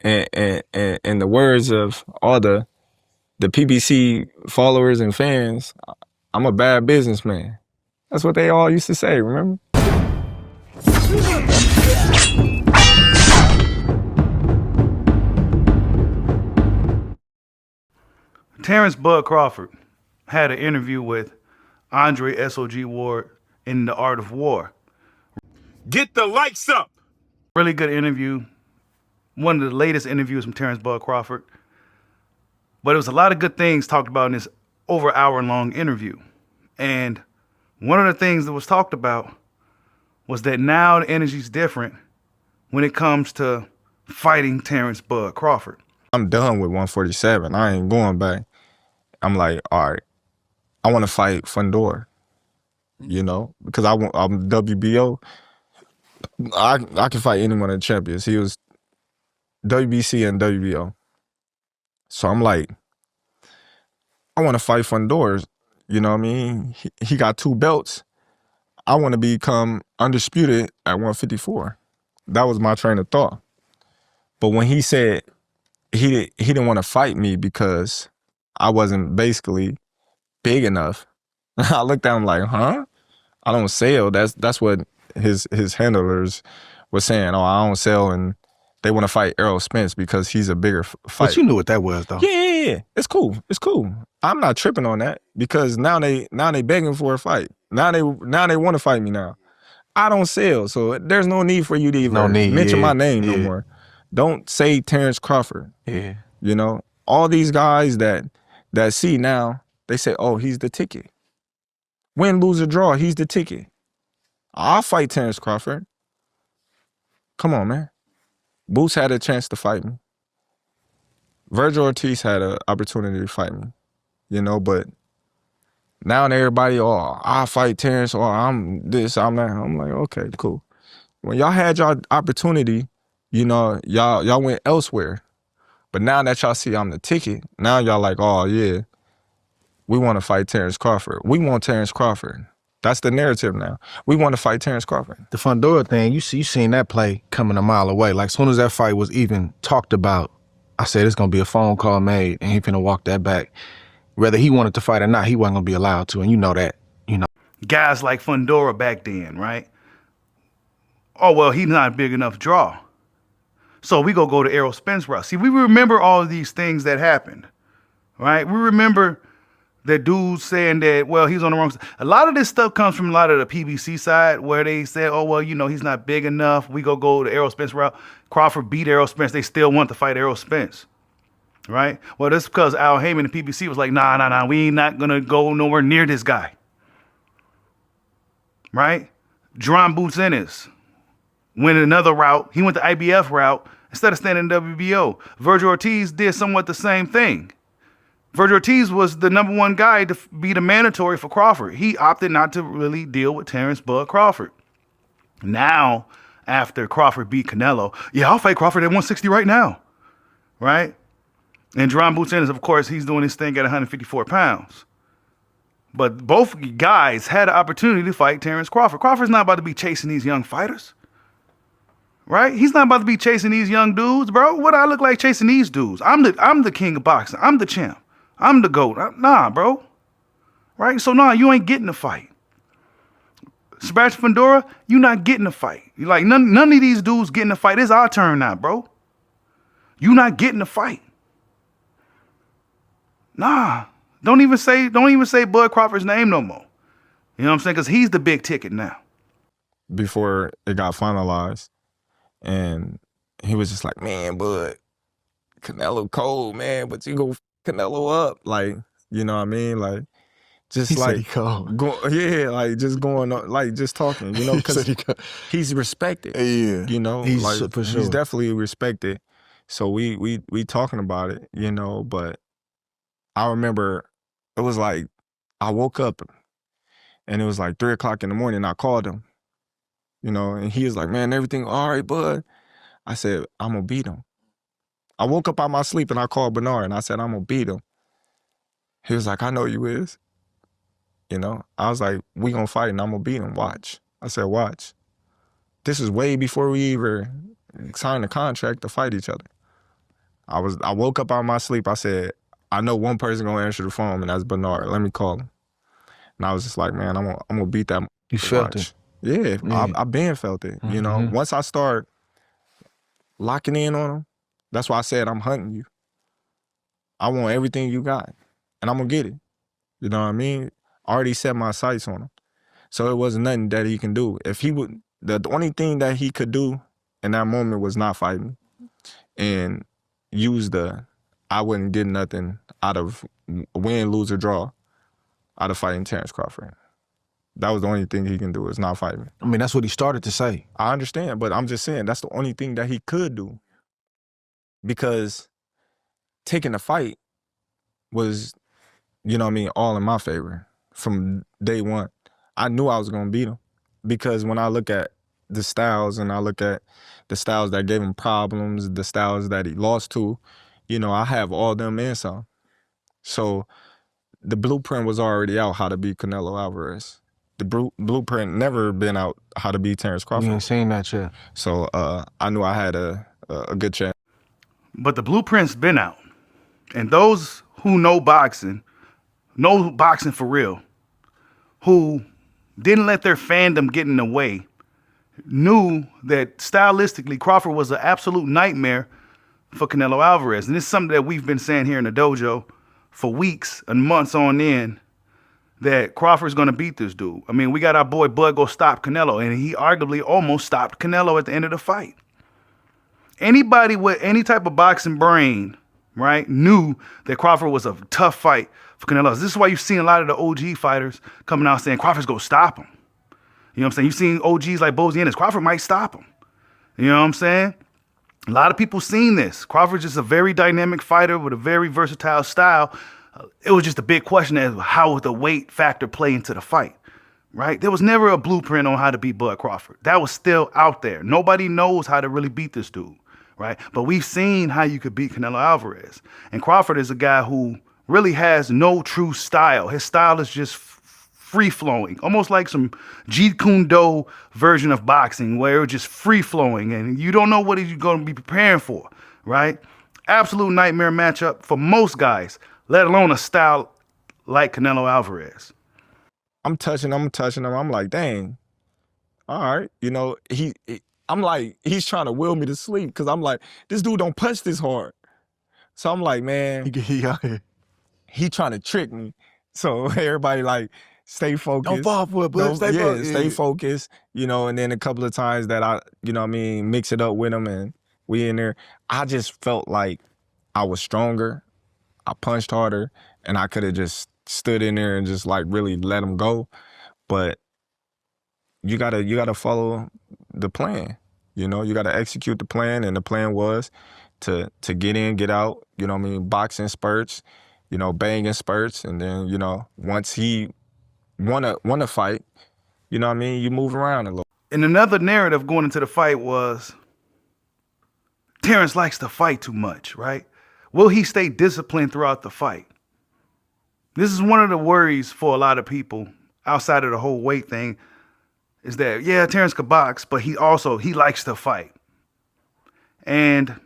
And in the words of all the PBC followers and fans, I'm a bad businessman. That's what they all used to say, remember? Terence Bud Crawford had an interview with Andre SOG Ward in The Art of War. Get the lights up. Really good interview. One of the latest interviews from Terence Bud Crawford. But it was a lot of good things talked about in this over hour-long interview. And one of the things that was talked about was that now the energy's different when it comes to fighting Terence Bud Crawford. I'm done with 147. I ain't going back. I'm like, all right, I want to fight Fundora, you know, because I'm WBO. I can fight any one of the champions. He was WBC and WBO. So I'm like, I want to fight Fundora. You know what I mean? He got 2 belts. I want to become undisputed at 154. That was my train of thought. But when he said he didn't want to fight me because I wasn't basically big enough, I looked at him like, huh? I don't sell. That's what his handlers were saying. Oh, I don't sell, and they want to fight Errol Spence because he's a bigger fighter. But you knew what that was, though. Yeah. It's cool. I'm not tripping on that because now they begging for a fight. Now they want to fight me now. I don't sell, so there's no need for you to even mention my name no more. Don't say Terence Crawford. Yeah. You know, all these guys that see now, they say, oh, he's the ticket. Win, lose, or draw, he's the ticket. I'll fight Terence Crawford. Come on, man. Boots had a chance to fight me. Virgil Ortiz had an opportunity to fight me, you know, but now everybody, oh, I'll fight Terence, or I'm this, I'm that. I'm like, okay, cool. When y'all had y'all opportunity, you know, y'all went elsewhere. But now that y'all see I'm the ticket, now y'all like, oh yeah, we want to fight Terence Crawford. We want Terence Crawford. That's the narrative now. We want to fight Terence Crawford. The Fundora thing, you seen that play coming a mile away. Like, as soon as that fight was even talked about, I said it's gonna be a phone call made, and he finna walk that back. Whether he wanted to fight or not, he wasn't gonna be allowed to, and you know that. You know, Guys like Fundora back then, right? Oh, well, he's not a big enough draw. So we go to Errol Spence route. See, we remember all of these things that happened, right? We remember that dudes saying that, well, he's on the wrong side. A lot of this stuff comes from a lot of the PBC side where they say, oh, well, you know, he's not big enough. We go to Errol Spence route. Crawford beat Errol Spence. They still want to fight Errol Spence, right? Well, that's because Al Heyman and PBC was like, nah, we ain't not going to go nowhere near this guy, right? John Boots Ennis went another route. He went the IBF route instead of standing in WBO. Virgil Ortiz did somewhat the same thing. Virgil Ortiz was the #1 guy to be the mandatory for Crawford. He opted not to really deal with Terence Bud Crawford. Now, after Crawford beat Canelo, yeah, I'll fight Crawford at 160 right now, right? And John Boots Ennis, of course, he's doing his thing at 154 pounds. But both guys had an opportunity to fight Terence Crawford. Crawford's not about to be chasing these young fighters. Right? He's not about to be chasing these young dudes, bro. What do I look like chasing these dudes? I'm the king of boxing. I'm the champ. I'm the GOAT. Nah, bro. Right? So nah, you ain't getting the fight. Sebastian Fundora, you not getting the fight. You like none of these dudes getting the fight. It's our turn now, bro. You not getting the fight. Nah. Don't even say Bud Crawford's name no more. You know what I'm saying? Because he's the big ticket now. Before it got finalized, and he was just like, man, Bud, Canelo cold, man, but you go Canelo up. Like, you know what I mean? Like, just he like, said he cold. Like just going on, like just talking, you know, because he's respected. Yeah. You know, he's, like, for sure. He's definitely respected. So we talking about it, you know, but I remember it was like, I woke up and it was like 3 o'clock in the morning. I called him, you know, and he was like, man, everything all right, Bud? I said, I'm gonna beat him. I woke up out my sleep and I called Bernard and I said, I'm gonna beat him. He was like, I know you is. You know, I was like, we gonna fight and I'm gonna beat him, watch. I said, watch. This is way before we even signed the contract to fight each other. I woke up out of my sleep. I said, I know one person gonna answer the phone, and that's Bernard. Let me call him. And I was just like, man, I'm gonna beat that. You felt it. Yeah, Yeah. I been felt it. You know, once I start locking in on him, that's why I said I'm hunting you. I want everything you got, and I'm gonna get it. You know what I mean? I already set my sights on him, so it wasn't nothing that he can do. If he would, the only thing that he could do in that moment was not fight me, and use I wouldn't get nothing out of win, lose, or draw out of fighting Terence Crawford. That was the only thing he can do is not fight me. I mean, that's what he started to say. I understand, but I'm just saying that's the only thing that he could do. Because taking the fight was, you know what I mean, all in my favor from day one. I knew I was going to beat him because when I look at the styles and I look at the styles that gave him problems, the styles that he lost to, you know, I have all them and some. So the blueprint was already out how to beat Canelo Alvarez. The blueprint never been out how to beat Terence Crawford. You ain't seen that yet. So I knew I had a good chance. But the blueprint's been out. And those who know boxing for real, who didn't let their fandom get in the way, knew that stylistically Crawford was an absolute nightmare for Canelo Alvarez. And this is something that we've been saying here in the dojo for weeks and months on end, that Crawford's going to beat this dude. I mean, we got our boy Bud go stop Canelo, and he arguably almost stopped Canelo at the end of the fight. Anybody with any type of boxing brain, right, knew that Crawford was a tough fight for Canelo. This is why you've seen a lot of the OG fighters coming out saying Crawford's going to stop him. You know what I'm saying? You've seen OGs like Bozy Ennis. Crawford might stop him. You know what I'm saying? A lot of people seen this. Crawford's just a very dynamic fighter with a very versatile style. It was just a big question as how would the weight factor play into the fight, right? There was never a blueprint on how to beat Bud Crawford. That was still out there. Nobody knows how to really beat this dude, right? But we've seen how you could beat Canelo Alvarez. And Crawford is a guy who really has no true style. His style is just free-flowing, almost like some Jeet Kune Do version of boxing where it's just free-flowing and you don't know what you're going to be preparing for, right? Absolute nightmare matchup for most guys, let alone a style like Canelo Alvarez. I'm touching him. I'm like, dang, all right. You know, I'm like, he's trying to will me to sleep because I'm like, this dude don't punch this hard. So I'm like, man, he trying to trick me. So everybody like, stay focused. Don't fall for it, but stay focused. You know, and then a couple of times that I, you know what I mean, mix it up with him and we in there. I just felt like I was stronger. I punched harder and I could have just stood in there and just like really let him go. But you gotta follow the plan. You know, you gotta execute the plan, and the plan was to get in, get out, you know what I mean, boxing spurts, you know, banging spurts, and then, you know, once he wanna fight, you know what I mean, you move around a little. And another narrative going into the fight was Terence likes to fight too much, right? Will he stay disciplined throughout the fight? This is one of the worries for a lot of people outside of the whole weight thing is that, yeah, Terence could box, but he likes to fight. And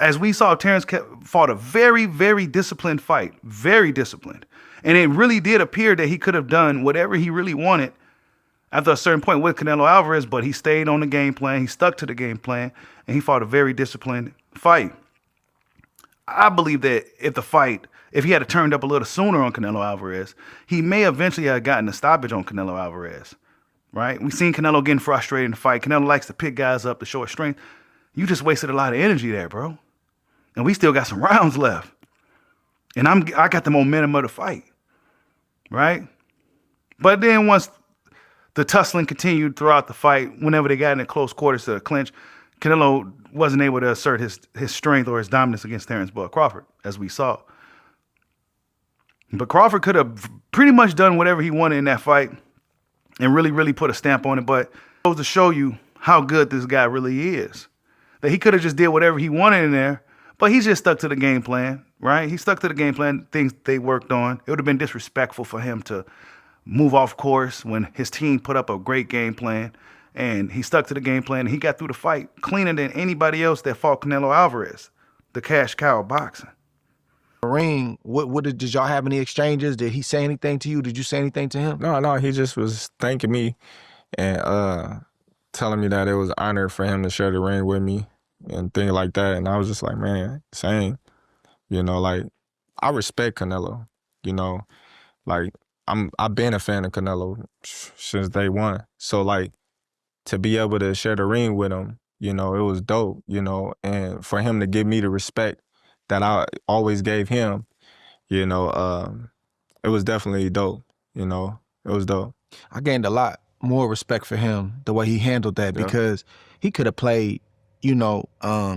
as we saw, Terence fought a very, very disciplined fight, very disciplined. And it really did appear that he could have done whatever he really wanted after a certain point with Canelo Alvarez, but he stayed on the game plan. He stuck to the game plan, and he fought a very disciplined fight. I believe that if he had turned up a little sooner on Canelo Alvarez, he may eventually have gotten a stoppage on Canelo Alvarez, right? We've seen Canelo getting frustrated in the fight. Canelo likes to pick guys up to show his strength. You just wasted a lot of energy there, bro. And we still got some rounds left. And I got the momentum of the fight, right? But then once the tussling continued throughout the fight, whenever they got in the close quarters to the clinch, Canelo wasn't able to assert his strength or his dominance against Terence Bud Crawford, as we saw. But Crawford could have pretty much done whatever he wanted in that fight and really, really put a stamp on it. But it goes to show you how good this guy really is. That he could have just did whatever he wanted in there, but he just stuck to the game plan, right? He stuck to the game plan, things they worked on. It would have been disrespectful for him to move off course when his team put up a great game plan. And he stuck to the game plan, and he got through the fight cleaner than anybody else that fought Canelo Alvarez. the cash cow of boxing. Ring, what did y'all have any exchanges? Did he say anything to you? Did you say anything to him? No, he just was thanking me and telling me that it was an honor for him to share the ring with me and things like that. And I was just like, man, same. You know, like, I respect Canelo. You know, like, I've been a fan of Canelo since day one. So, like, to be able to share the ring with him, you know, it was dope, you know, and for him to give me the respect that I always gave him, you know, it was definitely dope, you know, it was dope. I gained a lot more respect for him, the way he handled that, because he could have played, you know,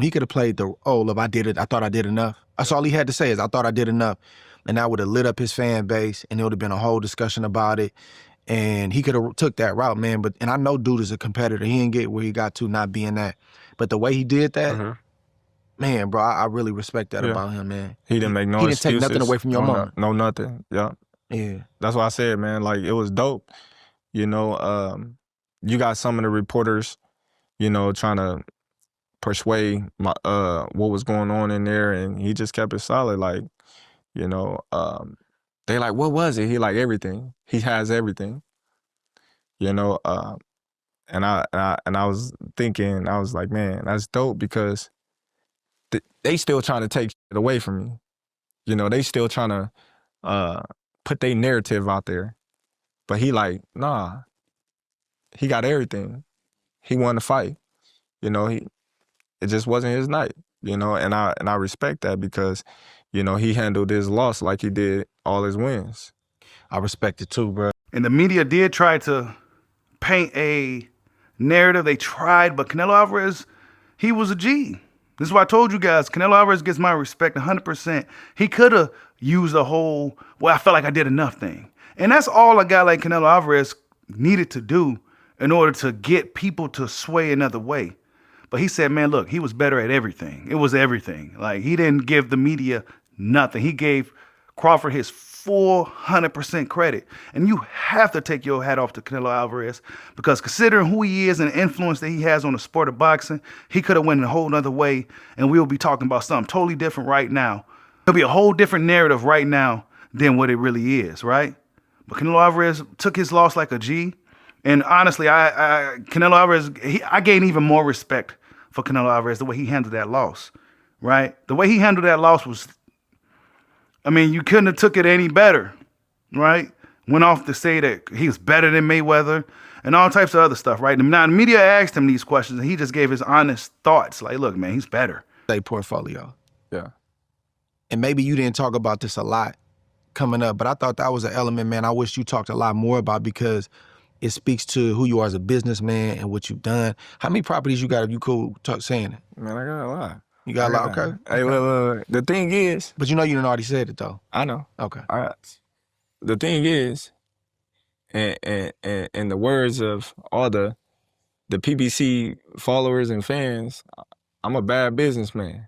he could have played the role of I thought I did enough. That's all he had to say is I thought I did enough. And that would have lit up his fan base and it would have been a whole discussion about it. And he could have took that route, man. And I know dude is a competitor. He didn't get where he got to not being that. But the way he did that, man, bro, I really respect that about him, man. He didn't make no He didn't excuses. take nothing away from your mama. No, nothing. Yeah. That's what I said, man. Like, it was dope. You know, you got some of the reporters, you know, trying to persuade what was going on in there, and he just kept it solid. Like, you know, they like, what was it? He like everything. He has everything. You know, and I was thinking, I was like, man, that's dope, because they still trying to take it away from me. You know, they still trying to put their narrative out there. But he like, nah, he got everything. He won the fight. You know, it just wasn't his night, you know, and I respect that, because, you know, he handled his loss like he did all his wins. I respect it too, bro. And the media did try to paint a narrative. They tried, but Canelo Alvarez, he was a G. This is why I told you guys, Canelo Alvarez gets my respect 100%. He could have used the whole, well, I felt like I did enough thing. And that's all a guy like Canelo Alvarez needed to do in order to get people to sway another way. But he said, man, look, he was better at everything. It was everything. Like, he didn't give the media nothing. He gave Crawford his 400% credit. And you have to take your hat off to Canelo Alvarez, because considering who he is and the influence that he has on the sport of boxing, he could have went in a whole nother way, and we'll be talking about something totally different right now. There'll be a whole different narrative right now than what it really is, right? But Canelo Alvarez took his loss like a G. And honestly, Canelo Alvarez, I gained even more respect for Canelo Alvarez, the way he handled that loss, right? The way he handled that loss was, I mean, you couldn't have took it any better, right? Went off to say that he was better than Mayweather and all types of other stuff, right? Now, the media asked him these questions, and he just gave his honest thoughts. Like, look, man, he's better. Portfolio. Yeah. And maybe you didn't talk about this a lot coming up, but I thought that was an element, man, I wish you talked a lot more about, because it speaks to who you are as a businessman and what you've done. How many properties you got, if you cool saying it? Man, I got a lot. You got a lot, okay? Hey, look. The thing is... But you know you done already said it, though. I know. Okay. All right. The thing is, and in the words of all the PBC followers and fans, I'm a bad businessman.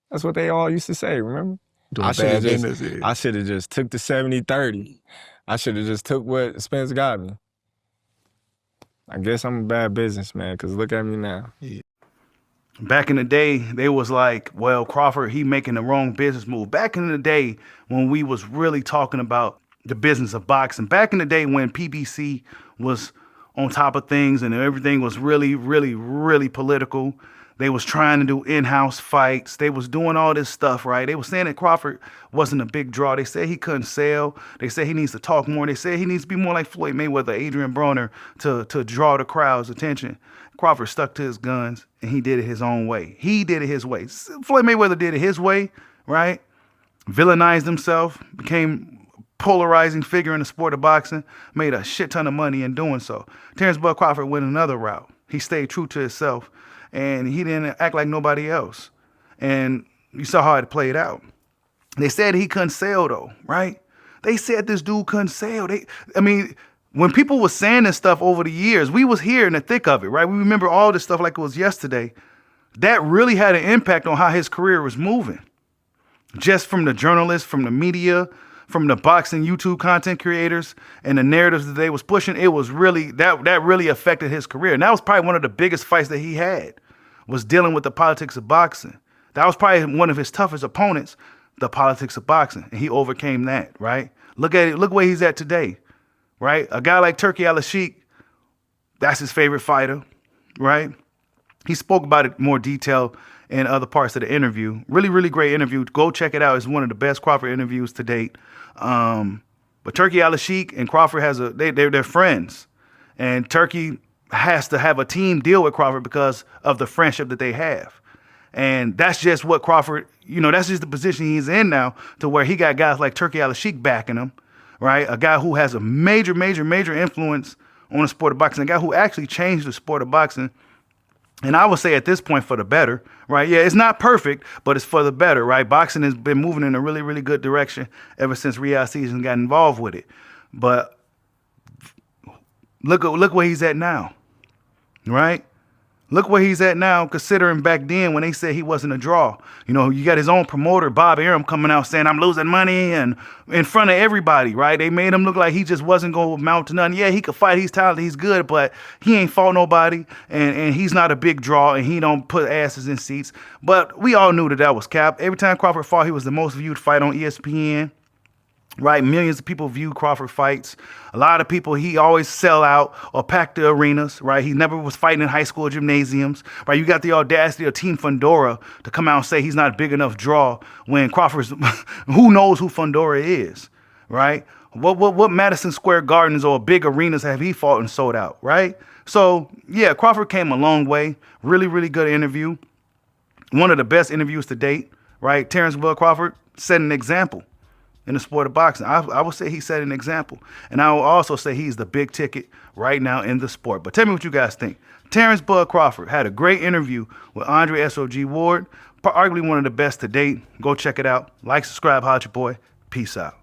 That's what they all used to say, remember? I should have just took the 70-30. I should have just took what Spence got me. I guess I'm a bad businessman, because look at me now. Yeah. Back in the day, they was like, well, Crawford, he making the wrong business move. Back in the day when we was really talking about the business of boxing, back in the day when PBC was on top of things and everything was really, really, really political, they was trying to do in-house fights. They was doing all this stuff, right? They was saying that Crawford wasn't a big draw. They said he couldn't sell. They said he needs to talk more. They said he needs to be more like Floyd Mayweather, Adrian Broner, to draw the crowd's attention. Crawford stuck to his guns, and he did it his own way. He did it his way. Floyd Mayweather did it his way, right? Villainized himself, became a polarizing figure in the sport of boxing, made a shit ton of money in doing so. Terence Bud Crawford went another route. He stayed true to himself, and he didn't act like nobody else. And you saw how it played out. They said he couldn't sell, though, right? They said this dude couldn't sell. When people were saying this stuff over the years, we was here in the thick of it, right? We remember all this stuff like it was yesterday. That really had an impact on how his career was moving. Just from the journalists, from the media, from the boxing YouTube content creators, and the narratives that they was pushing, it was really, that really affected his career. And that was probably one of the biggest fights that he had, was dealing with the politics of boxing. That was probably one of his toughest opponents, the politics of boxing, and he overcame that, right? Look at it. Look where he's at today, right? A guy like Turki Al-Sheikh, that's his favorite fighter, right? He spoke about it more detail in other parts of the interview. Really, really great interview. Go check it out. It's one of the best Crawford interviews to date. But Turki Al-Sheikh and Crawford they're friends, and Turki has to have a team deal with Crawford because of the friendship that they have. And that's just what Crawford, that's just the position he's in now, to where he got guys like Turki Al-Sheikh backing him, right? A guy who has a major, major, major influence on the sport of boxing, a guy who actually changed the sport of boxing. And I would say at this point for the better, right? Yeah, it's not perfect, but it's for the better, right? Boxing has been moving in a really, really good direction ever since Riyadh Season got involved with it. But look where he's at now, right? Look where he's at now, considering back then when they said he wasn't a draw. You got his own promoter, Bob Arum, coming out saying, I'm losing money, and in front of everybody, right? They made him look like he just wasn't going to amount to nothing. Yeah, he could fight, he's talented, he's good, but he ain't fought nobody, and he's not a big draw, and he don't put asses in seats. But we all knew that was cap. Every time Crawford fought, he was the most viewed fight on ESPN. Right, millions of people view Crawford fights. A lot of people, he always sell out or pack the arenas, right? He never was fighting in high school gymnasiums, right? You got the audacity of Team Fundora to come out and say he's not a big enough draw when Crawford's, who knows who Fundora is, right? What Madison Square Gardens or big arenas have he fought and sold out, right? So, yeah, Crawford came a long way. Really, really good interview. One of the best interviews to date, right? Terence Crawford set an example in the sport of boxing. I would say he set an example. And I will also say he's the big ticket right now in the sport. But tell me what you guys think. Terence Bud Crawford had a great interview with Andre SOG Ward, arguably one of the best to date. Go check it out. Like, subscribe, holla at your boy. Peace out.